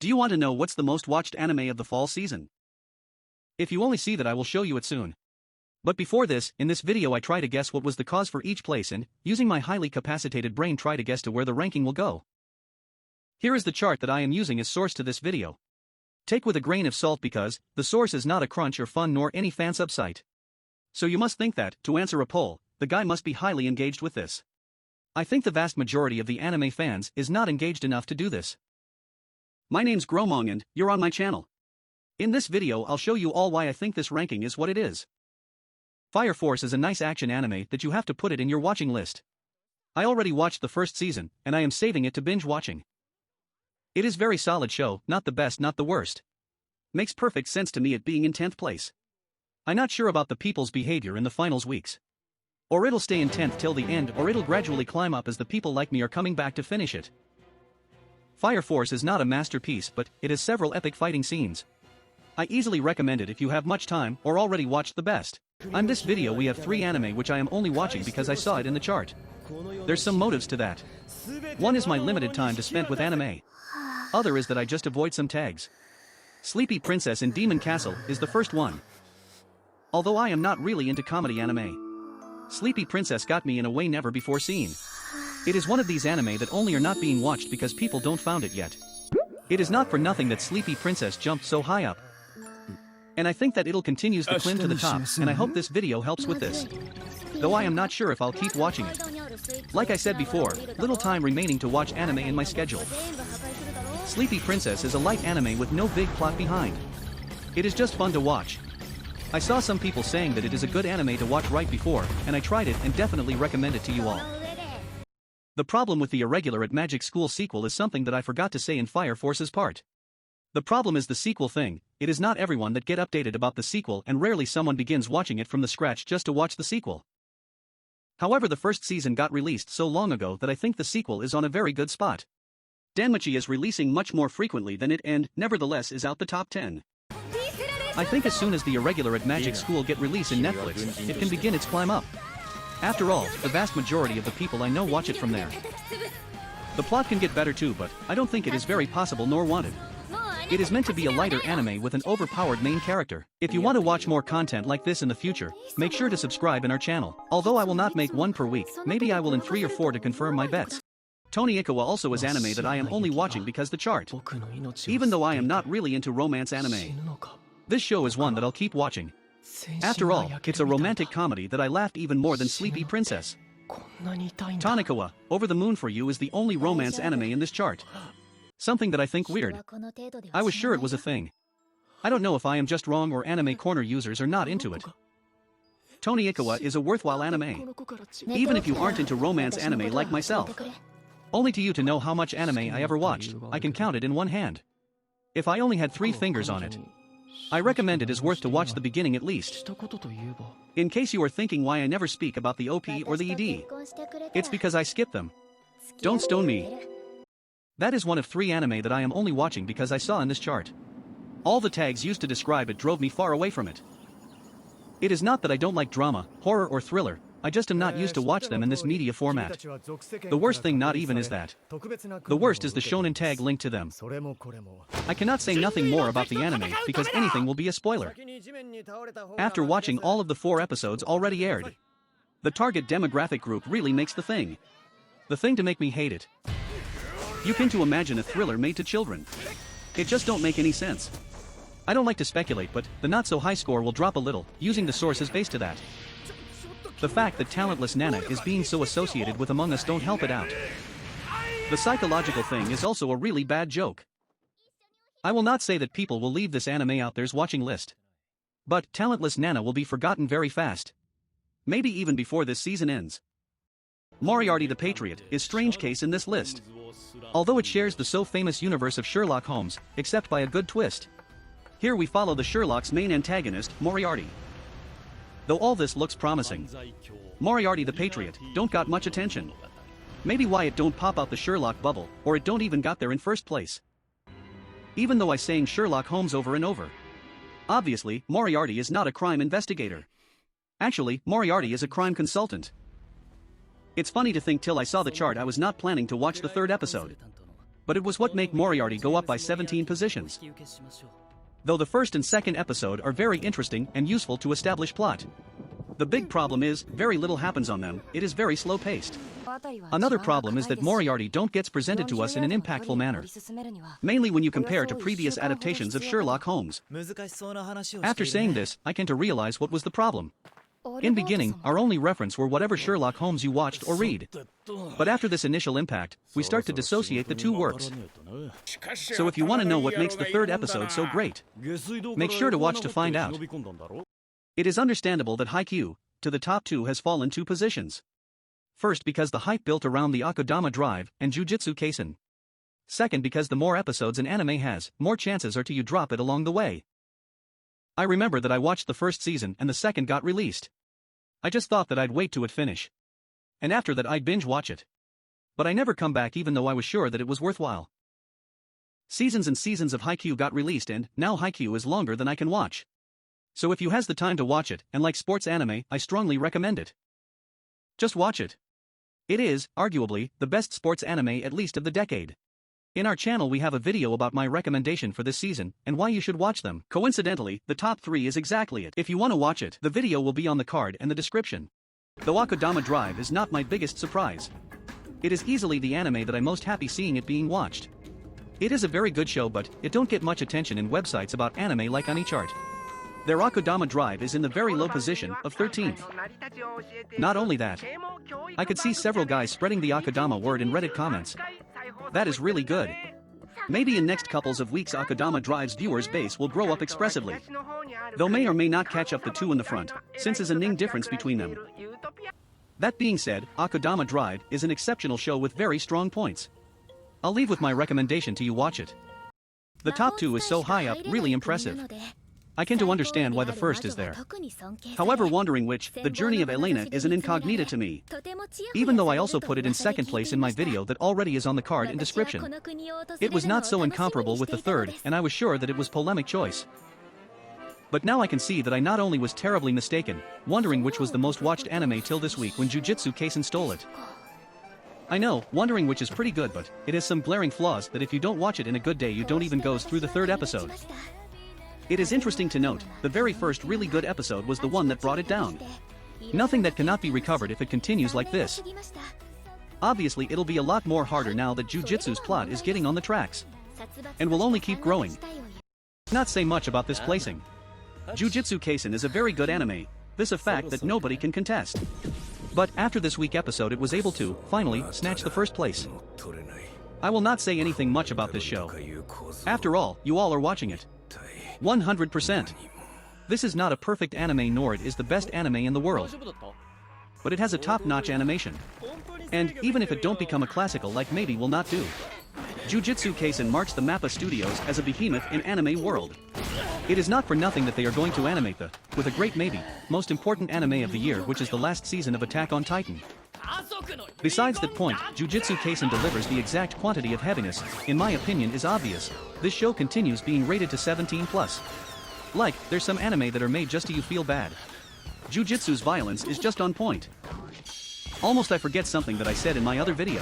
Do you want to know what's the most watched anime of the fall season? If you only see that, I will show you it soon. But before this, in this video I try to guess what was the cause for each place and, using my highly capacitated brain, try to guess to where the ranking will go. Here is the chart that I am using as source to this video. Take with a grain of salt because, the source is not a crunch or fun nor any fansub site. So you must think that, to answer a poll, the guy must be highly engaged with this. I think the vast majority of the anime fans is not engaged enough to do this. My name's Gromong and you're on my channel. In this video I'll show you all why I think this ranking is what it is. Fire Force is a nice action anime that you have to put it in your watching list. I already watched the first season, and I am saving it to binge watching. It is very solid show, not the best, not the worst. Makes perfect sense to me it being in 10th place. I'm not sure about the people's behavior in the finals weeks. Or it'll stay in 10th till the end, or it'll gradually climb up as the people like me are coming back to finish it. Fire Force is not a masterpiece, but it has several epic fighting scenes. I easily recommend it if you have much time or already watched the best. On this video we have 3 anime which I am only watching because I saw it in the chart. There's some motives to that. One is my limited time to spend with anime. Other is that I just avoid some tags. Sleepy Princess in Demon Castle is the first one. Although I am not really into comedy anime, Sleepy Princess got me in a way never before seen. It is one of these anime that only are not being watched because people don't found it yet. It is not for nothing that Sleepy Princess jumped so high up. And I think that it'll continues to climb to the top, and I hope this video helps with this. Though I am not sure if I'll keep watching it. Like I said before, little time remaining to watch anime in my schedule. Sleepy Princess is a light anime with no big plot behind. It is just fun to watch. I saw some people saying that it is a good anime to watch right before, and I tried it and definitely recommend it to you all. The problem with the Irregular at Magic School sequel is something that I forgot to say in Fire Force's part. The problem is the sequel thing. It is not everyone that get updated about the sequel, and rarely someone begins watching it from the scratch just to watch the sequel. However, the first season got released so long ago that I think the sequel is on a very good spot. Danmachi is releasing much more frequently than it and, nevertheless, is out the top 10. I think as soon as the Irregular at Magic School get released in Netflix, it can begin its climb up. After all, the vast majority of the people I know watch it from there. The plot can get better too, but I don't think it is very possible nor wanted. It is meant to be a lighter anime with an overpowered main character. If you want to watch more content like this in the future, make sure to subscribe in our channel. Although I will not make one per week, maybe I will in 3 or 4 to confirm my bets. Tony Ikawa also is anime that I am only watching because the chart. Even though I am not really into romance anime, this show is one that I'll keep watching. After all, it's a romantic comedy that I laughed even more than Sleepy Princess. Tonikawa, Over the Moon for You is the only romance anime in this chart. Something that I think weird. I was sure it was a thing. I don't know if I am just wrong or Anime Corner users are not into it. Tony Ikawa is a worthwhile anime. Even if you aren't into romance anime like myself. Only to you to know how much anime I ever watched, I can count it in one hand. If I only had 3 fingers on it. I recommend it is worth to watch the beginning at least. In case you are thinking why I never speak about the OP or the ED. It's because I skip them. Don't stone me. That is one of 3 anime that I am only watching because I saw in this chart. All the tags used to describe it drove me far away from it. It is not that I don't like drama, horror or thriller, I just am not used to watch them in this media format. The worst thing not even is that. The worst is the shonen tag linked to them. I cannot say nothing more about the anime because anything will be a spoiler. After watching all of the 4 episodes already aired, the target demographic group really makes the thing. The thing to make me hate it. You can to imagine a thriller made to children. It just don't make any sense. I don't like to speculate, but the not so high score will drop a little, using the sources based to that. The fact that talentless Nana is being so associated with Among Us don't help it out. The psychological thing is also a really bad joke. I will not say that people will leave this anime out there's watching list. But talentless Nana will be forgotten very fast. Maybe even before this season ends. Moriarty the Patriot is strange case in this list. Although it shares the so famous universe of Sherlock Holmes, except by a good twist. Here we follow the Sherlock's main antagonist, Moriarty. Though all this looks promising, Moriarty the Patriot don't got much attention. Maybe why it don't pop out the Sherlock bubble, or it don't even got there in first place. Even though I saying Sherlock Holmes over and over. Obviously, Moriarty is not a crime investigator. Actually, Moriarty is a crime consultant. It's funny to think till I saw the chart I was not planning to watch the 3rd episode. but it was what made Moriarty go up by 17 positions. Though the first and second episode are very interesting and useful to establish plot. The big problem is, very little happens on them, it is very slow-paced. Another problem is that Moriarty don't gets presented to us in an impactful manner. Mainly when you compare to previous adaptations of Sherlock Holmes. After saying this, I came to realize what was the problem. In beginning, our only reference were whatever Sherlock Holmes you watched or read. But after this initial impact, we start to dissociate the two works. So if you want to know what makes the third episode so great, make sure to watch to find out. It is understandable that Haikyuu, to the top 2 has fallen 2 positions. First because the hype built around the Akudama Drive and Jujutsu Kaisen. Second because the more episodes an anime has, more chances are to you drop it along the way. I remember that I watched the first season and the second got released. I just thought that I'd wait to it finish. And after that I'd binge watch it. But I never come back even though I was sure that it was worthwhile. Seasons and seasons of Haikyuu got released and now Haikyuu is longer than I can watch. So if you has the time to watch it and like sports anime, I strongly recommend it. Just watch it. It is, arguably, the best sports anime at least of the decade. In our channel we have a video about my recommendation for this season and why you should watch them. Coincidentally, the top 3 is exactly it. If you want to watch it, the video will be on the card and the description. Though Akudama Drive is not my biggest surprise. It is easily the anime that I'm most happy seeing it being watched. It is a very good show but it don't get much attention in websites about anime like Anichart. Their Akudama Drive is in the very low position of 13th. Not only that, I could see several guys spreading the Akudama word in Reddit comments. That is really good. Maybe in next couples of weeks Akudama Drive's viewers base will grow up expressively. Though may or may not catch up the 2 in the front, since there's a ning difference between them. That being said, Akudama Drive is an exceptional show with very strong points. I'll leave with my recommendation to you watch it. The top 2 is so high up, really impressive. I can to understand why the first is there. However, Wandering Witch, The Journey of Elena is an incognita to me. Even though I also put it in second place in my video that already is on the card and description. It was not so incomparable with the third, and I was sure that it was polemic choice. But now I can see that I not only was terribly mistaken, Wandering Witch was the most watched anime till this week when Jujutsu Kaisen stole it. I know, Wandering Witch is pretty good but it has some glaring flaws that if you don't watch it in a good day you don't even goes through the third episode. It is interesting to note, the very first really good episode was the one that brought it down. Nothing that cannot be recovered if it continues like this. Obviously it'll be a lot more harder now that Jujutsu's plot is getting on the tracks. And will only keep growing. Not say much about this placing. Jujutsu Kaisen is a very good anime, this a fact that nobody can contest. But after this week episode it was able to, finally, snatch the first place. I will not say anything much about this show. After all, you all are watching it. 100%. This is not a perfect anime nor it is the best anime in the world. But it has a top-notch animation. And even if it don't become a classical like maybe will not do. Jujutsu Kaisen marks the MAPPA Studios as a behemoth in anime world. It is not for nothing that they are going to animate the, with a great maybe, most important anime of the year which is the last season of Attack on Titan. Besides that point, Jujutsu Kaisen delivers the exact quantity of heaviness, in my opinion is obvious. This show continues being rated to 17+. Like, there's some anime that are made just to you feel bad. Jujutsu's violence is just on point. Almost I forget something that I said in my other video.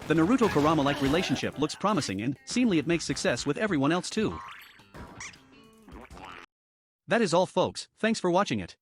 The Naruto-Kurama-like relationship looks promising and, seemingly it makes success with everyone else too. That is all folks, thanks for watching it.